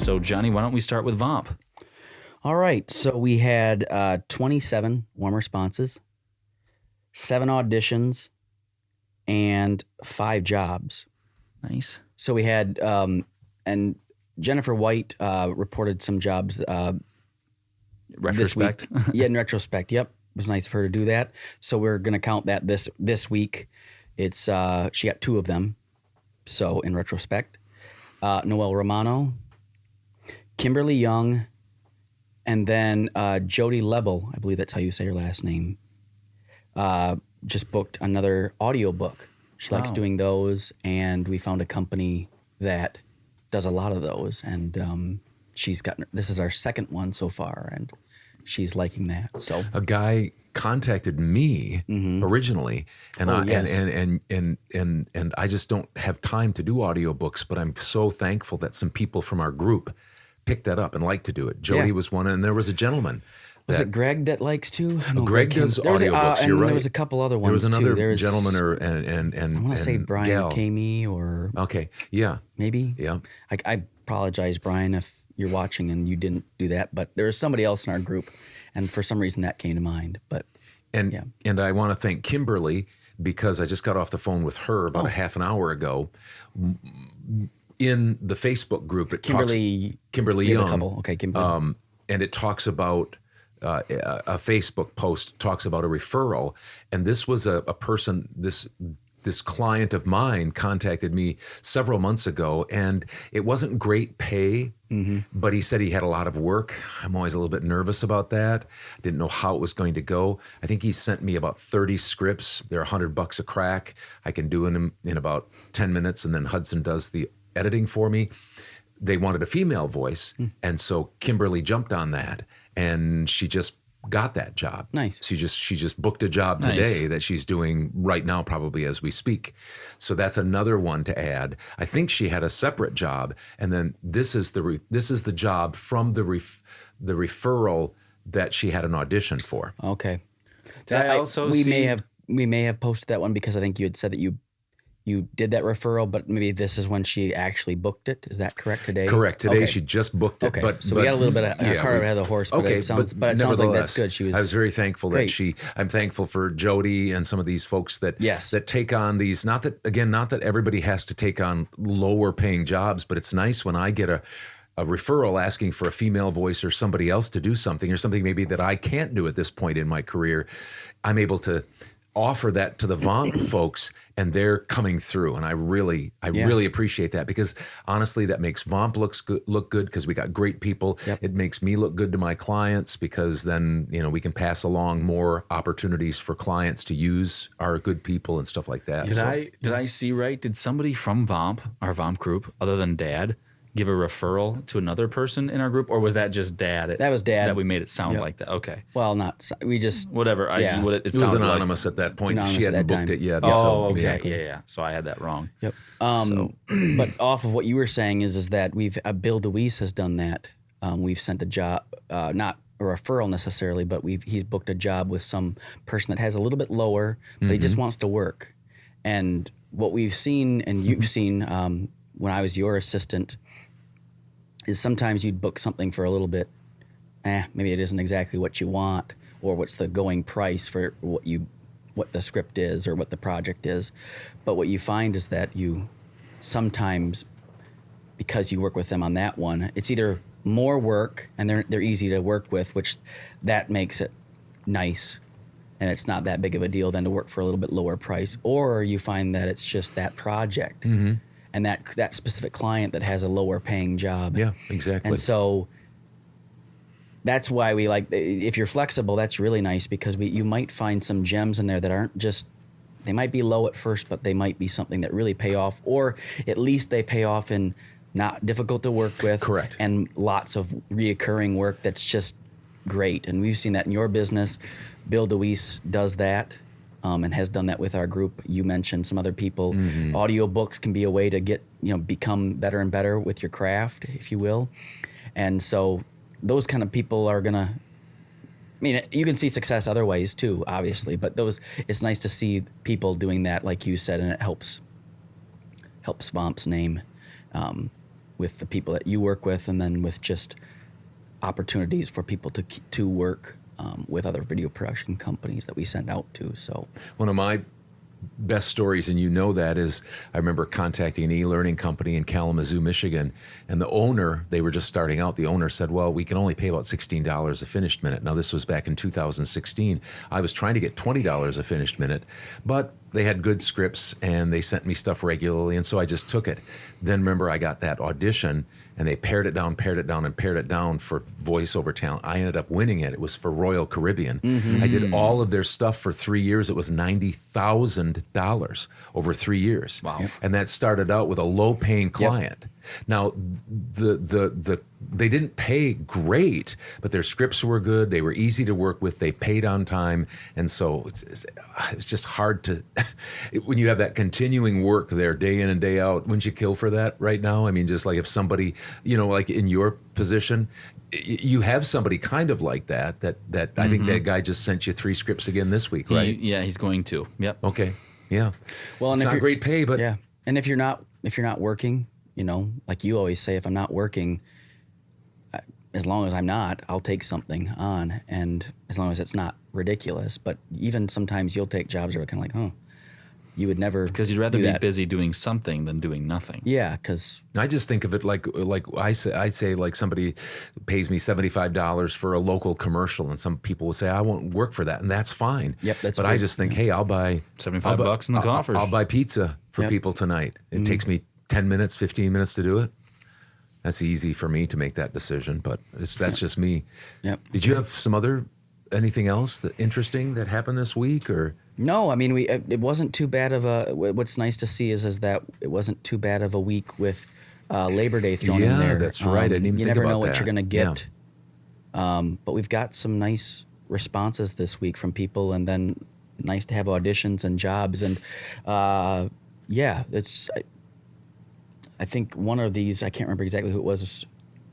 So, Johnny, why don't we start with VOMP? All right. So we had 27 warm responses, 7 auditions, and 5 jobs. Nice. So we had, and Jennifer White reported some jobs Retrospect. this week. Yeah, in retrospect. Yep. It was nice of her to do that. So we're going to count that this week. It's she got 2 of them. So in retrospect, Noelle Romano, Kimberly Young, and then Jody Lebel, I believe that's how you say her last name, just booked another audiobook. She likes doing those, and we found a company that does a lot of those, and this is our second one so far, and she's liking that. So a guy contacted me originally, and and I just don't have time to do audiobooks, but I'm so thankful that some people from our group picked that up and like to do it. Jody was one, and there was a gentleman. Was it Greg that likes to? No, Greg does audiobooks. You're right. There was a couple other ones. There was another too. gentleman, I want to say Brian gal. Kamey or maybe. Yeah. I apologize, Brian, if you're watching and you didn't do that, but there was somebody else in our group, and for some reason that came to mind. But and I want to thank Kimberly, because I just got off the phone with her about a half an hour ago. In the Facebook group, Kimberly Young. Okay, Kimberly. And it talks about a Facebook post talks about a referral, and this was a person. This client of mine contacted me several months ago, and it wasn't great pay, but he said he had a lot of work. I'm always a little bit nervous about that. I didn't know how it was going to go. I think he sent me about 30 scripts. They're $100 a crack. I can do them in about 10 minutes, and then Hudson does the editing for me. They wanted a female voice, and so Kimberly jumped on that, and she just got that job. Nice. She just booked a job today that she's doing right now, probably as we speak. So that's another one to add. I think she had a separate job, and then this is the job from the referral that she had an audition for. Okay. We may have posted that one because I think you had said that you did that referral, but maybe this is when she actually booked it. Is that correct today? Correct. Today she just booked it. Okay. So we got a little bit of car ahead of the horse, but it sounds like that's good. I was very thankful that I'm thankful for Jody and some of these folks that take on these, not that everybody has to take on lower paying jobs, but it's nice when I get a referral asking for a female voice or somebody else to do something, or something maybe that I can't do at this point in my career. I'm able to offer that to the VOMP folks, and they're coming through, and I really appreciate that, because honestly, that makes VOMP look good because we got great people. Yep. It makes me look good to my clients, because then we can pass along more opportunities for clients to use our good people and stuff like that. Did I see right? Did somebody from VOMP, our VOMP group, other than Dad, give a referral to another person in our group, or was that just Dad? That was Dad. That we made it sound like that. Okay. Well, we just whatever. It was anonymous at that point. She hadn't booked it yet. Okay. Yeah. So I had that wrong. Yep. But off of what you were saying is that Bill DeWeese has done that. We've sent a job, not a referral necessarily, but he's booked a job with some person that has a little bit lower, but he just wants to work. And what we've seen, and you've seen when I was your assistant, is sometimes you'd book something for a little bit. Maybe it isn't exactly what you want, or what's the going price for what the script is or what the project is. But what you find is that you sometimes, because you work with them on that one, it's either more work and they're easy to work with, which that makes it nice, and it's not that big of a deal then to work for a little bit lower price, or you find that it's just that project. And that specific client that has a lower paying job. Yeah, exactly. And so that's why we like, if you're flexible, that's really nice, because you might find some gems in there that aren't just, they might be low at first, but they might be something that really pay off, or at least they pay off in not difficult to work with. Correct. And lots of reoccurring work that's just great. And we've seen that in your business. Bill DeWeese does that. And has done that with our group. You mentioned some other people. Audiobooks can be a way to become better and better with your craft, if you will. And so those kind of people are going to, you can see success other ways too, obviously, but it's nice to see people doing that, like you said, and it helps VOMP's name. with the people that you work with, and then with just opportunities for people to work with other video production companies that we send out to. So one of my best stories, and you know that, is I remember contacting an e-learning company in Kalamazoo, Michigan, and the owner, they were just starting out, the owner said, well, we can only pay about $16 a finished minute. Now, this was back in 2016. I was trying to get $20 a finished minute, but they had good scripts, and they sent me stuff regularly, and so I just took it. Then remember, I got that audition, and they pared it down for voiceover talent. I ended up winning it. It was for Royal Caribbean. I did all of their stuff for 3 years. It was $90,000 over 3 years. Wow. And that started out with a low-paying client. Now, they didn't pay great, but their scripts were good. They were easy to work with. They paid on time. And so it's just hard to, when you have that continuing work there day in and day out, wouldn't you kill for that right now? I mean, just like if somebody, like in your position, you have somebody kind of like that I think that guy just sent you 3 scripts again this week, right? He's going to. Yep. Okay. Yeah. Well, and it's not great pay, but. Yeah. And if you're not working, like you always say, if I'm not working, as long as I'm not, I'll take something on, and as long as it's not ridiculous. But even sometimes you'll take jobs that are kind of like, you would never, because you'd rather be busy doing something than doing nothing. Yeah, because I just think of it like I say like somebody pays me $75 for a local commercial, and some people will say I won't work for that, and that's fine. Yep, but I just think, hey, I'll buy $75 in the coffers. I'll buy pizza for people tonight. It takes me 10 minutes, 15 minutes to do it. That's easy for me to make that decision, but that's just me. Yep. Did you have anything else interesting that happened this week, or? No, I mean, it wasn't too bad of a. What's nice to see is that it wasn't too bad of a week with Labor Day thrown in there. Yeah, that's right. I didn't even think about that. You never know what you're going to get. Yeah. But we've got some nice responses this week from people, and then nice to have auditions and jobs, and it's. I think one of these, I can't remember exactly who it was,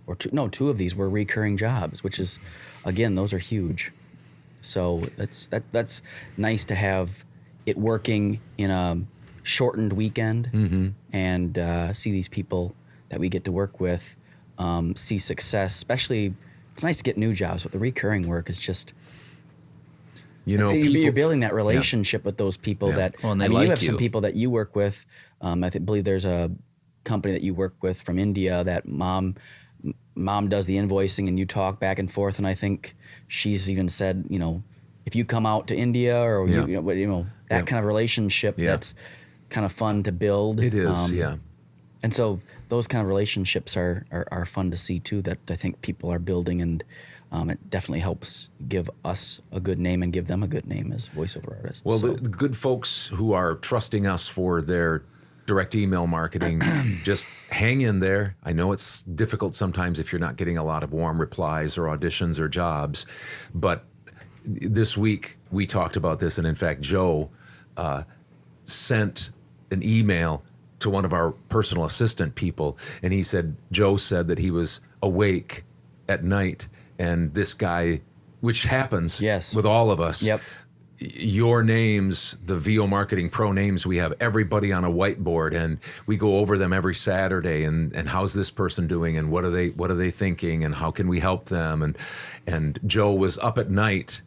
or two of these were recurring jobs, which is, again, those are huge. So that's nice to have it working in a shortened weekend, and see these people that we get to work with see success. Especially, it's nice to get new jobs, but the recurring work is just. You're building that relationship with those people that. Well, and they you have some people that you work with. I believe there's a company that you work with from India that mom does the invoicing, and you talk back and forth. And I think she's even said, if you come out to India or that kind of relationship, that's kind of fun to build. It is, And so those kind of relationships are fun to see too. That I think people are building, and it definitely helps give us a good name and give them a good name as voiceover artists. Well, the good folks who are trusting us for their direct email marketing, just hang in there. I know it's difficult sometimes if you're not getting a lot of warm replies or auditions or jobs, but this week we talked about this, and in fact, Joe sent an email to one of our personal assistant people, and Joe said that he was awake at night, and this guy, which happens with all of us. Yep. Your names, the VO Marketing Pro names, we have everybody on a whiteboard, and we go over them every Saturday, and how's this person doing, and what are they thinking, and how can we help them, and Joe was up at night,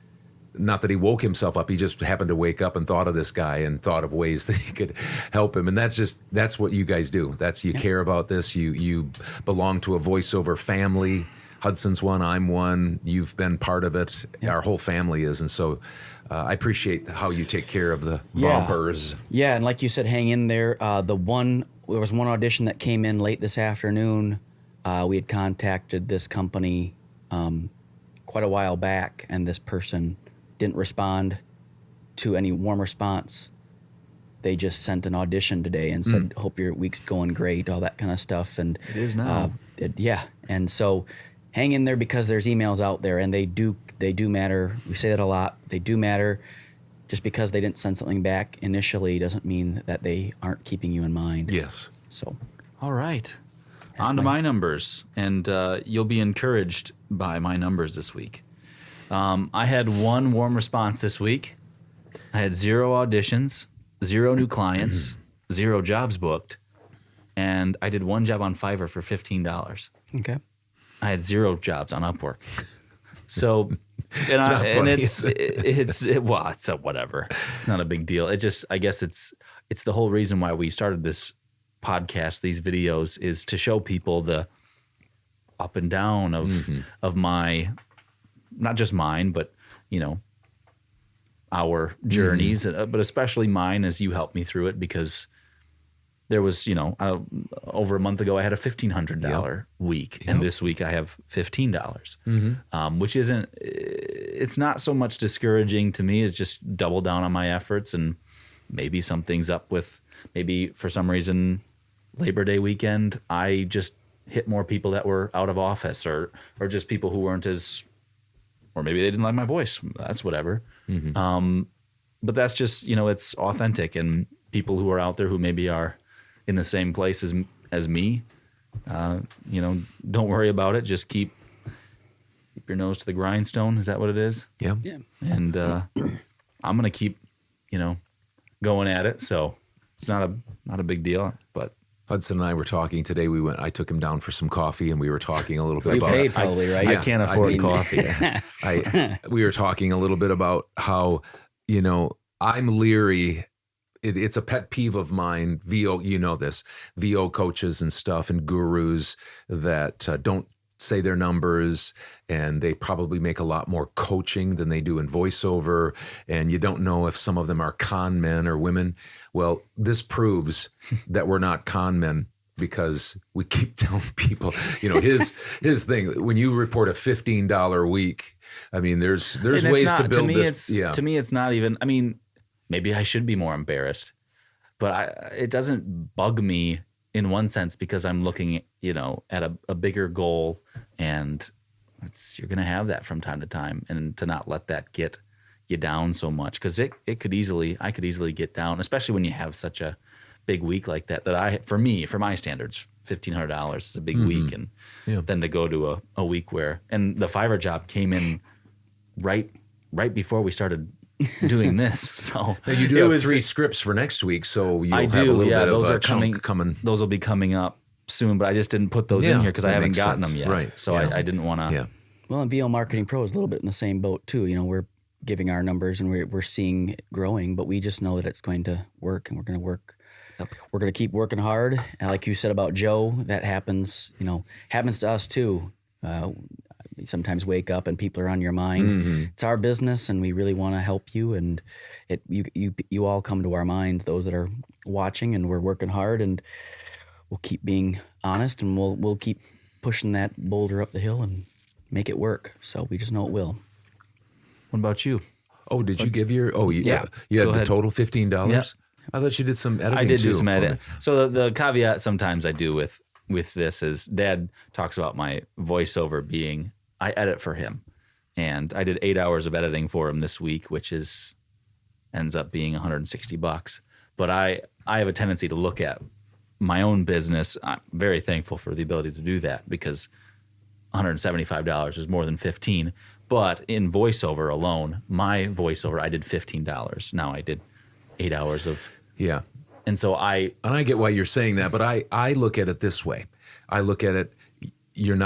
not that he woke himself up, he just happened to wake up and thought of this guy and thought of ways that he could help him, and that's what you guys do. You care about this, you belong to a voiceover family. Hudson's one, I'm one, you've been part of it, our whole family is, and so I appreciate how you take care of the VOMPers. Yeah, and like you said, hang in there. There was one audition that came in late this afternoon. We had contacted this company quite a while back, and this person didn't respond to any warm response. They just sent an audition today and said, hope your week's going great, all that kind of stuff. And it is now. And so hang in there, because there's emails out there, and they do matter. We say that a lot. They do matter. Just because they didn't send something back initially doesn't mean that they aren't keeping you in mind. Yes. So. All right. On to my numbers, and you'll be encouraged by my numbers this week. I had 1 warm response this week. I had 0 auditions, 0 new clients, 0 jobs booked, and I did one job on Fiverr for $15. Okay. I had 0 jobs on Upwork. So, it's whatever. It's not a big deal. I guess it's the whole reason why we started this podcast, these videos, is to show people the up and down of my, not just mine, but our journeys, but especially mine as you helped me through it, because there was, over a month ago, I had a $1,500 week, and this week I have $15, which it's not so much discouraging to me. It's just double down on my efforts, and maybe something's up with, maybe for some reason, Labor Day weekend, I just hit more people that were out of office, or just people who weren't or maybe they didn't like my voice. That's whatever. But that's just, it's authentic, and people who are out there who maybe are in the same place as me, don't worry about it. Just keep your nose to the grindstone. Is that what it is? Yeah. And I'm going to keep, going at it. So it's not a big deal, but Hudson and I were talking today. I took him down for some coffee, and we were talking a little bit about. Paid probably, right? I can't afford coffee. We were talking a little bit about how, I'm leery. It's a pet peeve of mine. VO coaches and stuff and gurus that don't say their numbers, and they probably make a lot more coaching than they do in voiceover, and you don't know if some of them are con men or women. Well, this proves that we're not con men, because we keep telling people, his thing, when you report a $15 week, I mean, there's ways to build this. To me, it's not even, maybe I should be more embarrassed, but it doesn't bug me in one sense, because I'm looking, at a bigger goal, and you're going to have that from time to time, and to not let that get you down so much, because I could easily get down, especially when you have such a big week like that. For my standards, $1,500 is a big week, and then to go to a week where, and the Fiverr job came in right before we started doing this. So you do have 3 scripts for next week, so you'll have a little bit those of are coming. Those will be coming up soon, but I just didn't put those in here because I haven't gotten them yet. Right. So I didn't want to. Yeah. Well, and VO Marketing Pro is a little bit in the same boat too. We're giving our numbers, and we're seeing it growing, but we just know that it's going to work, and we're going to work. Yep. We're going to keep working hard. And like you said about Joe, that happens to us too. You sometimes wake up and people are on your mind. It's our business, and we really want to help you. And you all come to our mind, those that are watching, and we're working hard, and we'll keep being honest, and we'll keep pushing that boulder up the hill and make it work. So we just know it will. What about you? Oh, did you give your? Oh, you had the total $15. Yep. I thought you did some editing. I did do some editing. So the caveat sometimes I do with this is Dad talks about my voiceover being, I edit for him, and I did 8 hours of editing for him this week, which ends up being $160. But I have a tendency to look at my own business. I'm very thankful for the ability to do that, because $175 is more than $15. But in voiceover alone, my voiceover, I did $15. Now I did 8 hours of. Yeah. And so I get why you're saying that, but I look at it this way. I look at it, you're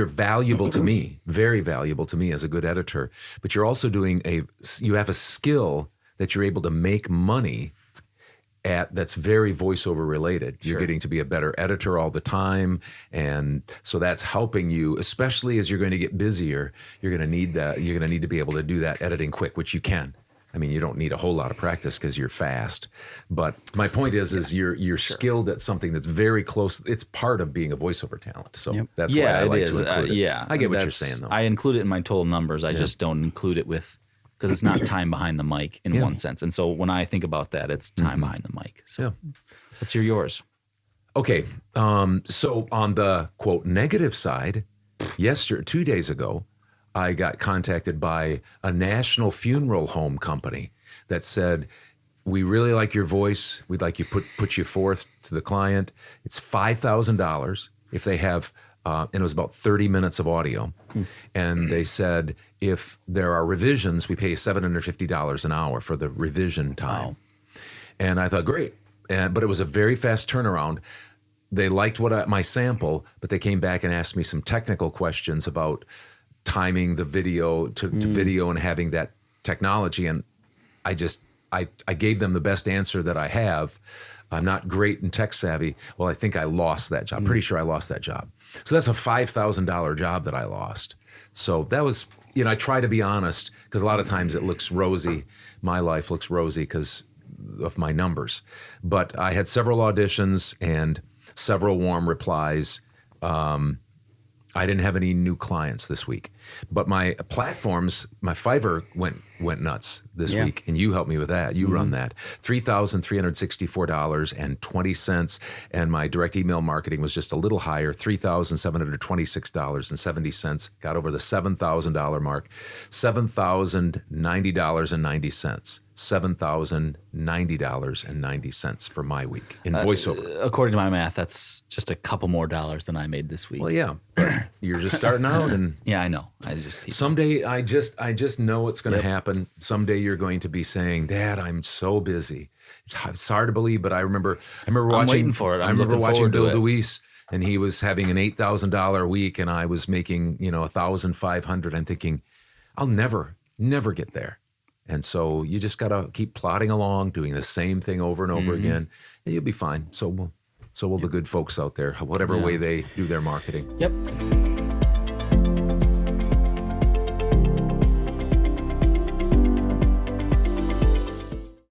valuable to me, very valuable to me as a good editor, but you're also you have a skill that you're able to make money at that's very voiceover related. You're getting to be a better editor all the time. And so that's helping you, especially as you're going to get busier. You're going to need that. You're going to need to be able to do that editing quick, which you can. I mean, you don't need a whole lot of practice because you're fast. But my point is you're skilled at something that's very close. It's part of being a voiceover talent. So that's why I like to include it. I get what you're saying, though. I include it in my total numbers. I just don't include it because it's not time behind the mic in one sense. And so when I think about that, it's time behind the mic. So let's hear yours. Okay. So on the, quote, negative side, 2 days ago, I got contacted by a national funeral home company that said, we really like your voice. We'd like you put you forth to the client. It's $5,000 if they have, and it was about 30 minutes of audio. And they said, if there are revisions, we pay $750 an hour for the revision time. Wow. And I thought, great. But it was a very fast turnaround. they liked my sample, but they came back and asked me some technical questions about timing the video to video and having that technology. And I gave them the best answer that I have. I'm not great in tech savvy. Well, I think I lost that job. Pretty sure I lost that job. So that's a $5,000 job that I lost. So that was, I try to be honest, because a lot of times it looks rosy. My life looks rosy because of my numbers. But I had several auditions and several warm replies. I didn't have any new clients this week, but my platforms, my Fiverr went nuts this week, and you helped me with that. You run that. $3,364.20, and my direct email marketing was just a little higher, $3,726.70. Got over the $7,000 mark, $7,090.90. $7,090.90 for my week in voiceover. According to my math, that's just a couple more dollars than I made this week. Well, yeah, you're just starting out, and yeah, I know. Someday, I just know it's going to happen. Someday, you're going to be saying, "Dad, I'm so busy." It's hard to believe, but I remember watching. I'm waiting for it. I remember watching Bill DeWeese, and he was having an $8,000 week, and I was making $1,500. I'm thinking, I'll never get there. And so you just got to keep plodding along, doing the same thing over and over again, and you'll be fine. So will the good folks out there, whatever way they do their marketing. Yep.